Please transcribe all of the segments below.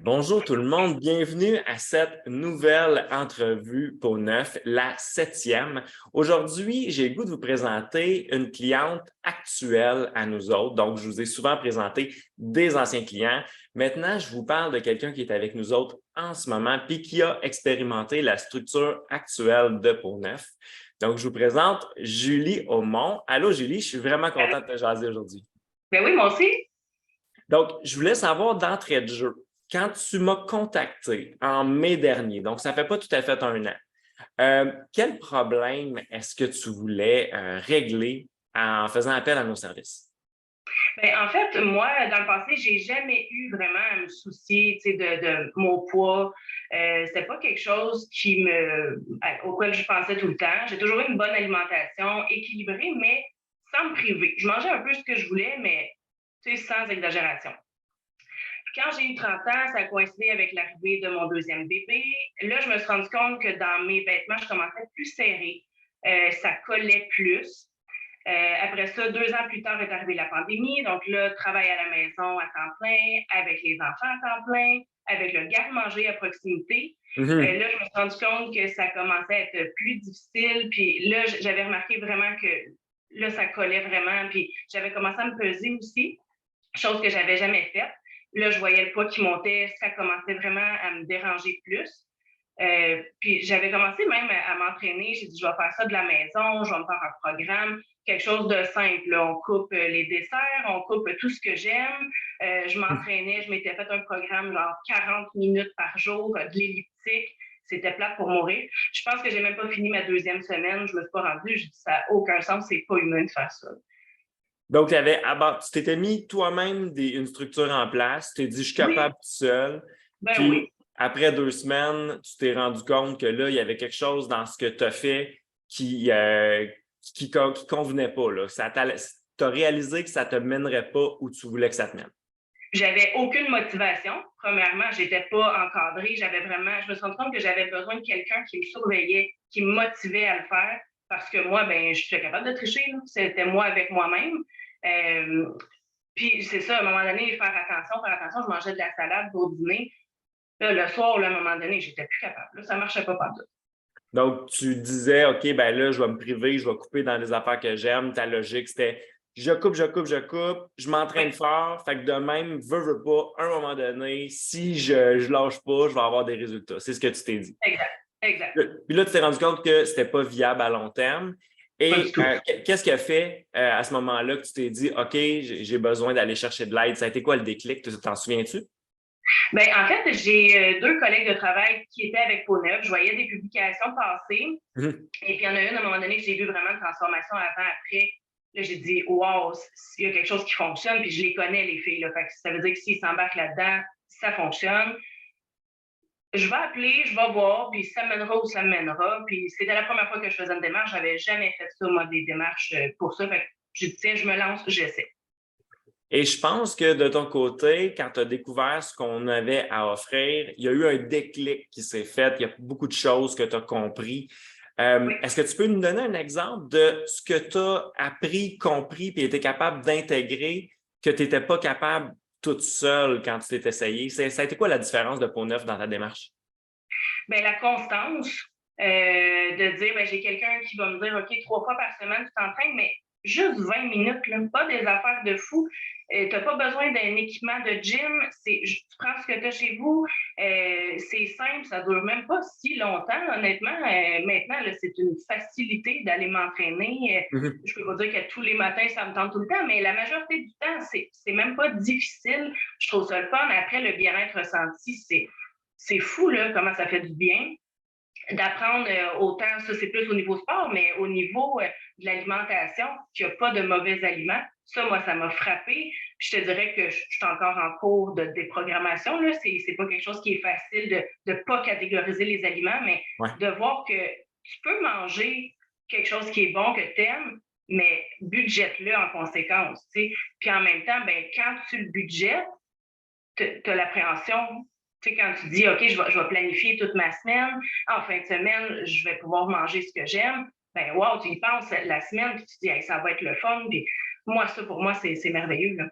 Bonjour tout le monde, bienvenue à cette nouvelle entrevue Peau Neuf, la 7e. Aujourd'hui, j'ai le goût de vous présenter une cliente actuelle à nous autres. Donc, je vous ai souvent présenté des anciens clients. Maintenant, je vous parle de quelqu'un qui est avec nous autres en ce moment puis qui a expérimenté la structure actuelle de Peau Neuf. Donc, je vous présente Julie Aumont. Allô Julie, je suis vraiment content de te jaser aujourd'hui. Ben oui, moi aussi. Donc, je voulais savoir d'entrée de jeu, quand tu m'as contacté en mai dernier, donc ça ne fait pas tout à fait un an, quel problème est-ce que tu voulais régler en faisant appel à nos services? Ben, en fait, moi, dans le passé, j'ai jamais eu vraiment à me soucier, de mon poids. C'était pas quelque chose auquel je pensais tout le temps. J'ai toujours eu une bonne alimentation équilibrée, mais sans me priver. Je mangeais un peu ce que je voulais, mais sans exagération. Quand j'ai eu 30 ans, ça a coïncidé avec l'arrivée de mon deuxième bébé. Là, je me suis rendu compte que dans mes vêtements, je commençais plus serré. Ça collait plus. Après ça, 2 ans plus tard est arrivée la pandémie. Donc là, travail à la maison à temps plein, avec les enfants à temps plein, avec le garde-manger à proximité. Mhm. Là, je me suis rendu compte que ça commençait à être plus difficile. Puis là, j'avais remarqué vraiment que là, ça collait vraiment. Puis j'avais commencé à me peser aussi, chose que j'avais jamais faite. Là, je voyais le poids qui montait. Ça commençait vraiment à me déranger plus. Puis j'avais commencé même à m'entraîner. J'ai dit, je vais faire ça de la maison, je vais me faire un programme, quelque chose de simple. Là. On coupe les desserts, on coupe tout ce que j'aime. Je m'entraînais, je m'étais fait un programme genre 40 minutes par jour, de l'elliptique. C'était plate pour mourir. Je pense que j'ai même pas fini ma deuxième semaine. Je me suis pas rendue. J'ai dit, ça n'a aucun sens, c'est pas humain de faire ça. Donc, tu t'étais mis toi-même une structure en place, tu t'es dit, je suis capable Oui, tout seul. ben Puis, oui. après 2 semaines, tu t'es rendu compte que là, il y avait quelque chose dans ce que tu as fait qui convenait pas. Là. Tu as réalisé que ça ne te mènerait pas où tu voulais que ça te mène. J'avais aucune motivation. Premièrement, j'étais pas encadrée. Je me suis rendu compte que j'avais besoin de quelqu'un qui me surveillait, qui me motivait à le faire. Parce que moi, ben, je suis capable de tricher. Là. C'était moi avec moi-même. Euh, Puis c'est ça, à un moment donné, faire attention, faire attention. Je mangeais de la salade pour dîner. Là, le soir, là, à un moment donné, j'étais plus capable. Là, ça marchait pas partout. Donc, tu disais, OK, ben là, je vais me priver, je vais couper dans les affaires que j'aime. Ta logique, c'était je coupe, je coupe, je coupe, je m'entraîne Oui, fort. Fait que de même, veux pas, à un moment donné, si je lâche pas, je vais avoir des résultats. C'est ce que tu t'es dit. exact, exact. Puis là, tu t'es rendu compte que c'était pas viable à long terme. Pas du Et tout. qu'est-ce qui a fait à ce moment-là que tu t'es dit, OK, j'ai besoin d'aller chercher de l'aide? Ça a été quoi le déclic? T'en souviens-tu? Ben, en fait, j'ai deux collègues de travail qui étaient avec Peau Neuve. Je voyais des publications passer. Mhm. Et puis, il y en a une à un moment donné que j'ai vu vraiment une transformation avant-après. Là, j'ai dit, wow, il y a quelque chose qui fonctionne. Puis, je les connais, les filles. Là. Fait que ça veut dire que s'ils s'embarquent là-dedans, ça fonctionne. Je vais appeler, je vais voir, puis ça mènera où ça me mènera. Puis, c'était la première fois que je faisais une démarche. J'avais jamais fait ça, moi, des démarches pour ça. Fait que j'ai dit, tiens, je me lance, j'essaie. Et je pense que de ton côté, quand tu as découvert ce qu'on avait à offrir, il y a eu un déclic qui s'est fait. Il y a beaucoup de choses que tu as compris. Oui. Est-ce que tu peux nous donner un exemple de ce que tu as appris, compris, puis été capable d'intégrer que tu n'étais pas capable toute seule quand tu t'es essayé? Ça a été quoi la différence de Peau Neuf dans ta démarche? Bien, la constance, de dire, ben, j'ai quelqu'un qui va me dire, OK, 3 fois par semaine, tu t'entraînes, mais juste 20 minutes, là, pas des affaires de fou. Tu n'as pas besoin d'un équipement de gym. Tu prends ce que tu as chez vous. C'est simple, ça dure même pas si longtemps, honnêtement. Maintenant, là, c'est une facilité d'aller m'entraîner. Mhm. Je peux pas dire que tous les matins, ça me tente tout le temps, mais la majorité du temps, c'est même pas difficile. Je trouve ça le fun. Après, le bien-être ressenti, c'est fou là, comment ça fait du bien d'apprendre autant, ça c'est plus au niveau sport, mais au niveau de l'alimentation, qu'il n'y a pas de mauvais aliments. Ça, moi, ça m'a frappé. Puis je te dirais que je suis encore en cours de déprogrammation. Là. C'est pas quelque chose qui est facile de ne pas catégoriser les aliments, mais Ouais. de voir que tu peux manger quelque chose qui est bon, que tu aimes, mais budgète-le en conséquence. T'sais. Puis en même temps, ben, quand tu le budgètes, tu as l'appréhension. Tu sais, quand tu dis, OK, je vais planifier toute ma semaine, en fin de semaine, je vais pouvoir manger ce que j'aime, ben wow, tu y penses la semaine, puis tu dis, hey, ça va être le fun. Puis moi, ça, pour moi, c'est merveilleux. Là.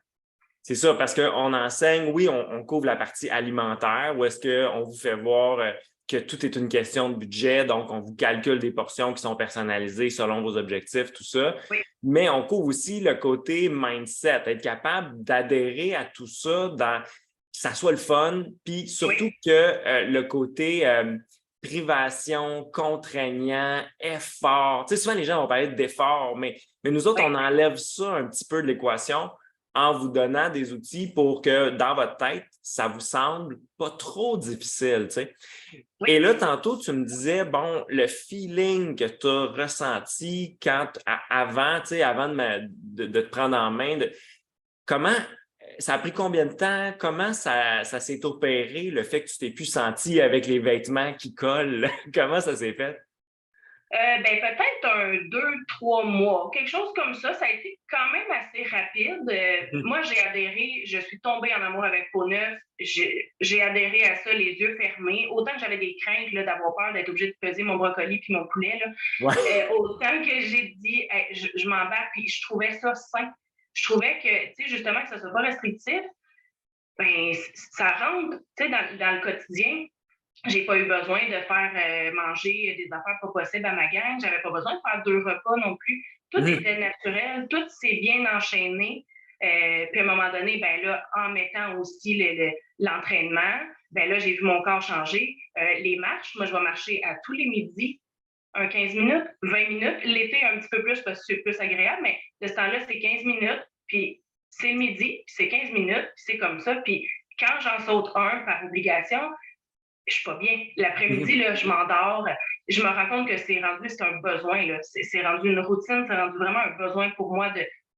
C'est ça, parce qu'on enseigne, oui, on couvre la partie alimentaire, où est-ce qu'on vous fait voir que tout est une question de budget, donc on vous calcule des portions qui sont personnalisées selon vos objectifs, tout ça. Oui, Mais on couvre aussi le côté mindset, être capable d'adhérer à tout ça, que ça soit le fun, puis surtout oui, que le côté privation, contraignant, effort. Tu sais, souvent les gens vont parler d'effort, mais nous autres, oui, on enlève ça un petit peu de l'équation en vous donnant des outils pour que dans votre tête, ça vous semble pas trop difficile, tu sais. Et oui. là, tantôt, tu me disais, bon, le feeling que tu as ressenti avant, tu sais, avant de te prendre en main, comment ça a pris combien de temps? Comment ça s'est opéré, le fait que tu t'es plus senti avec les vêtements qui collent? Comment ça s'est fait? Ben, peut-être 2, 3 mois, quelque chose comme ça. Ça a été quand même assez rapide. Mhm. Moi, j'ai adhéré, je suis tombée en amour avec Peau-Neuf. J'ai adhéré à ça les yeux fermés. Autant que j'avais des craintes là, d'avoir peur d'être obligée de peser mon brocoli puis mon poulet, là, Ouais. autant que j'ai dit, hey, je m'embarque, puis je trouvais ça sain. Je trouvais que, tu sais, justement, que ça soit pas restrictif, ben, ça rentre, tu sais, dans le quotidien. J'ai pas eu besoin de faire manger des affaires pas possibles à ma gang. J'avais pas besoin de faire 2 repas non plus. Tout Mhm. était naturel, tout s'est bien enchaîné. Puis à un moment donné, ben là, en mettant aussi l'entraînement, ben là, j'ai vu mon corps changer. Les marches, moi, je vais marcher à tous les midis, un 15 minutes, 20 minutes. L'été, un petit peu plus parce que c'est plus agréable, mais de ce temps-là, c'est 15 minutes, puis c'est le midi, puis c'est 15 minutes, puis c'est comme ça. Puis quand j'en saute un par obligation, je suis pas bien. L'après-midi, Mhm. là, je m'endors. Je me rends compte que c'est un besoin. Là. C'est rendu une routine, c'est rendu vraiment un besoin pour moi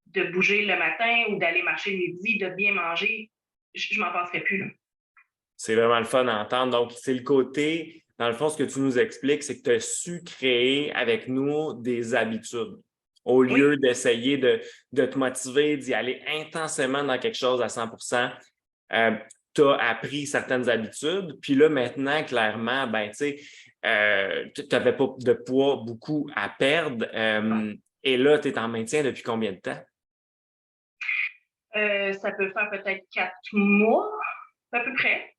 de bouger le matin ou d'aller marcher le midi, de bien manger. Je m'en passerai plus. Là. C'est vraiment le fun d'entendre. Donc, c'est le côté, dans le fond, ce que tu nous expliques, c'est que tu as su créer avec nous des habitudes. Au lieu Oui, d'essayer de te motiver, d'y aller intensément dans quelque chose à 100%, tu as appris certaines habitudes. Puis là, maintenant, clairement, ben, tu sais, tu n'avais pas de poids beaucoup à perdre. Et là, tu es en maintien depuis combien de temps? ça peut faire peut-être 4 mois, à peu près.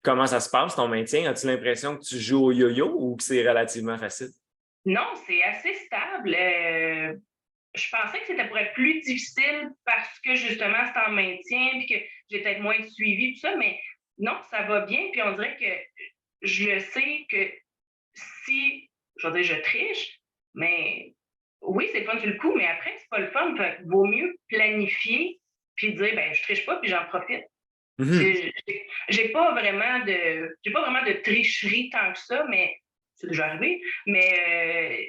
Comment ça se passe, ton maintien? As-tu l'impression que tu joues au yo-yo ou que c'est relativement facile? Non, c'est assez stable. Je pensais que c'était pour être plus difficile parce que justement, c'est en maintien puis que j'ai peut-être moins de suivi, tout ça, mais non, ça va bien. Puis on dirait que je le sais que si, je veux dire, je triche, mais oui, c'est le fun sur le coup, mais après, c'est pas le fun. Fait que vaut mieux planifier puis dire, ben, je triche pas puis j'en profite. Mhm. J'ai pas vraiment de tricherie tant que ça, mais c'est déjà arrivé. Mais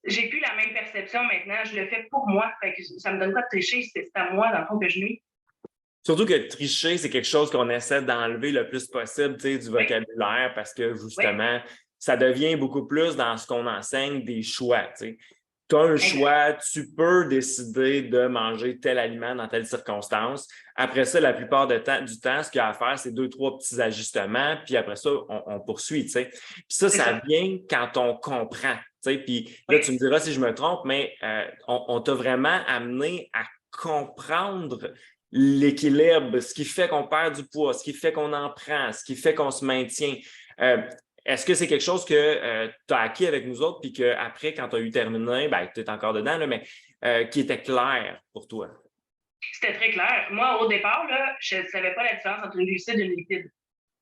j'ai plus la même perception maintenant. Je le fais pour moi. Fait que ça me donne pas de tricher. C'est à moi, dans le fond, que je nuis. Surtout que tricher, c'est quelque chose qu'on essaie d'enlever le plus possible, tu sais, du Oui, vocabulaire parce que oui, justement, ça devient beaucoup plus dans ce qu'on enseigne des choix. Tu as un exact. choix, tu peux décider de manger tel aliment dans telle circonstance. Après ça, la plupart du temps, ce qu'il y a à faire, c'est 2, 3 petits ajustements, puis après ça, on poursuit. Tu sais. Puis C'est ça ça. vient quand on comprend. Tu sais. Puis là, tu me Oui, diras si je me trompe, mais on t'a vraiment amené à comprendre l'équilibre, ce qui fait qu'on perd du poids, ce qui fait qu'on en prend, ce qui fait qu'on se maintient. Euh, Est-ce que c'est quelque chose que tu as acquis avec nous autres, puis qu'après, quand tu as eu terminé, ben, tu es encore dedans, là, mais qui était clair pour toi? c'était très clair. Moi, au départ, là, je ne savais pas la différence entre une glucide et une lipide.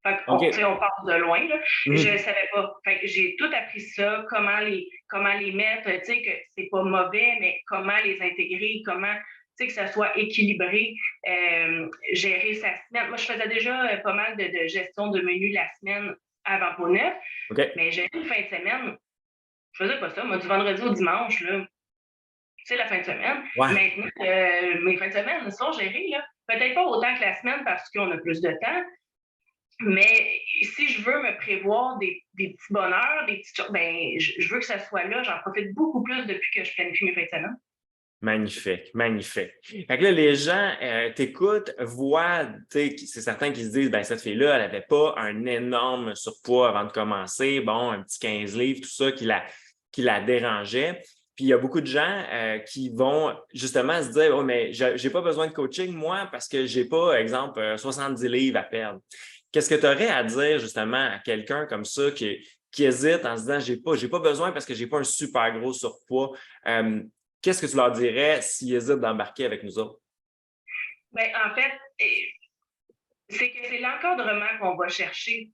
Fait qu'on, OK. on part de loin, là. Je ne Mhm. savais pas. Fait que j'ai tout appris ça, comment les mettre, tu sais, que c'est pas mauvais, mais comment les intégrer, comment, tu sais, que ça soit équilibré, gérer sa semaine. Moi, je faisais déjà pas mal de gestion de menu la semaine avant pour neuf, OK. mais j'ai une fin de semaine, je faisais pas ça. Moi, du vendredi au dimanche, là, c'est la fin de semaine. Ouais. Maintenant, mes fins de semaine sont gérées, là. Peut-être pas autant que la semaine parce qu'on a plus de temps, mais si je veux me prévoir des petits bonheurs, des petites choses, ben, je veux que ça soit là. J'en profite beaucoup plus depuis que je planifie mes fins de semaine. Magnifique, magnifique. Fait que là, les gens t'écoutent, voient, tu sais, c'est certain qu'ils se disent, ben cette fille-là, elle n'avait pas un énorme surpoids avant de commencer, bon, un petit 15 livres, tout ça qui la dérangeait. Puis il y a beaucoup de gens qui vont justement se dire « Oh, mais j'ai pas besoin de coaching, moi, parce que j'ai pas, exemple, 70 livres à perdre. » Qu'est-ce que tu aurais à dire justement à quelqu'un comme ça qui hésite en se disant j'ai pas besoin parce que j'ai pas un super gros surpoids? Qu'est-ce que tu leur dirais s'ils hésitent d'embarquer avec nous autres? Bien, en fait, c'est que c'est l'encadrement qu'on va chercher.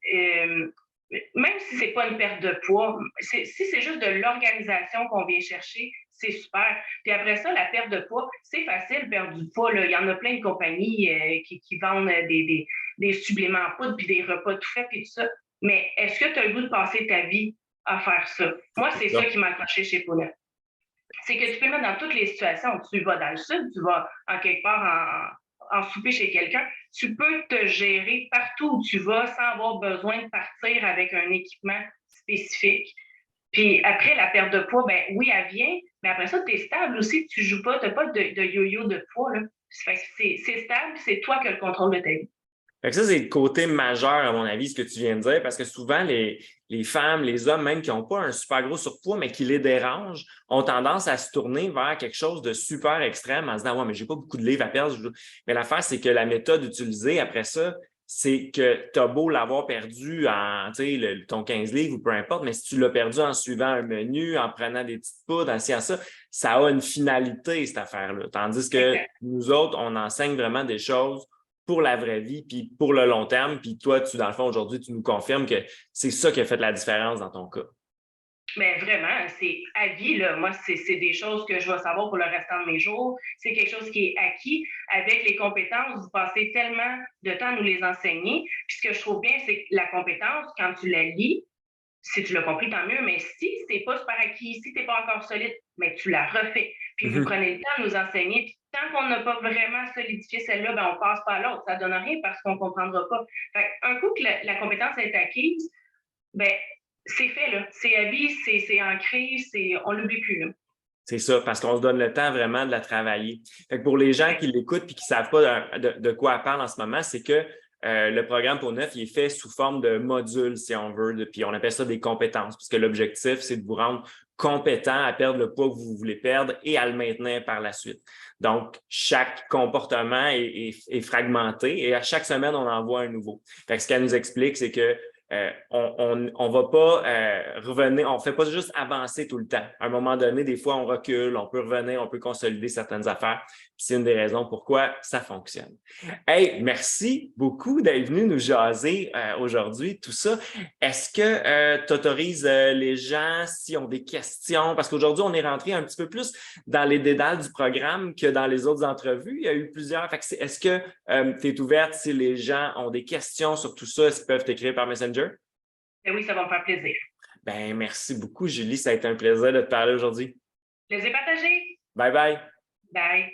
Même si c'est pas une perte de poids, si c'est juste de l'organisation qu'on vient chercher, c'est super. Puis après ça, la perte de poids, c'est facile, perdre du poids. Là. Il y en a plein de compagnies qui vendent des suppléments en poudre puis des repas tout faits puis tout ça. Mais est-ce que tu as le goût de passer ta vie à faire ça? Moi, c'est ça qui m'a accroché chez Pona. C'est que tu peux le mettre dans toutes les situations. Tu vas dans le sud, tu vas en quelque part en souper chez quelqu'un, tu peux te gérer partout où tu vas sans avoir besoin de partir avec un équipement spécifique. Puis après, la perte de poids, ben oui, elle vient, mais après ça, tu es stable aussi, tu joues pas, tu n'as pas de yo-yo de poids. Là. C'est stable, c'est toi qui as le contrôle de ta vie. Fait que ça, c'est le côté majeur, à mon avis, ce que tu viens de dire, parce que souvent, les femmes, les hommes, même qui n'ont pas un super gros surpoids, mais qui les dérangent, ont tendance à se tourner vers quelque chose de super extrême en se disant « Ouais, mais j'ai pas beaucoup de livres à perdre. » Mais l'affaire, c'est que la méthode utilisée après ça, c'est que tu as beau l'avoir perdu en ton 15 livres ou peu importe, mais si tu l'as perdu en suivant un menu, en prenant des petites poudres, en ci, en ça a une finalité, cette affaire-là. Tandis que nous autres, on enseigne vraiment des choses pour la vraie vie, puis pour le long terme. Puis toi, dans le fond, aujourd'hui, tu nous confirmes que c'est ça qui a fait la différence dans ton cas. Mais vraiment, c'est à vie, là. Moi, c'est des choses que je vais savoir pour le restant de mes jours. C'est quelque chose qui est acquis. Avec les compétences, vous passez tellement de temps à nous les enseigner. Puis ce que je trouve bien, c'est que la compétence, quand tu la lis, si tu l'as compris, tant mieux. Mais si c'est pas super acquis, si tu n'es pas encore solide, mais tu la refais. Puis vous prenez le temps de nous enseigner. Puis tant qu'on n'a pas vraiment solidifié celle-là, ben, on passe pas à l'autre. Ça donne rien parce qu'on ne comprendra pas. Fait un coup que la compétence est acquise, ben c'est fait, là. C'est à vie, c'est ancré, on ne l'oublie plus, là. C'est ça, parce qu'on se donne le temps vraiment de la travailler. Fait que pour les gens qui l'écoutent et qui ne savent pas de quoi elle parle en ce moment, c'est que le programme pour neuf, il est fait sous forme de modules, si on veut, puis on appelle ça des compétences, parce que l'objectif, c'est de vous rendre compétent à perdre le poids que vous voulez perdre et à le maintenir par la suite. Donc, chaque comportement est fragmenté et à chaque semaine, on en voit un nouveau. Fait que ce qu'elle nous explique, c'est que on va pas revenir, on fait pas juste avancer tout le temps. À un moment donné, des fois, on recule, on peut revenir, on peut consolider certaines affaires. C'est une des raisons pourquoi ça fonctionne. Hey, merci beaucoup d'être venu nous jaser aujourd'hui, tout ça. Est-ce que tu autorises les gens s'ils ont des questions? Parce qu'aujourd'hui, on est rentré un petit peu plus dans les dédales du programme que dans les autres entrevues. Il y a eu plusieurs. Est-ce que tu es ouverte si les gens ont des questions sur tout ça? Est-ce qu'ils peuvent t'écrire par Messenger? Et oui, ça va me faire plaisir. Ben, merci beaucoup, Julie. Ça a été un plaisir de te parler aujourd'hui. Plaisir partagé. Bye bye. Bye.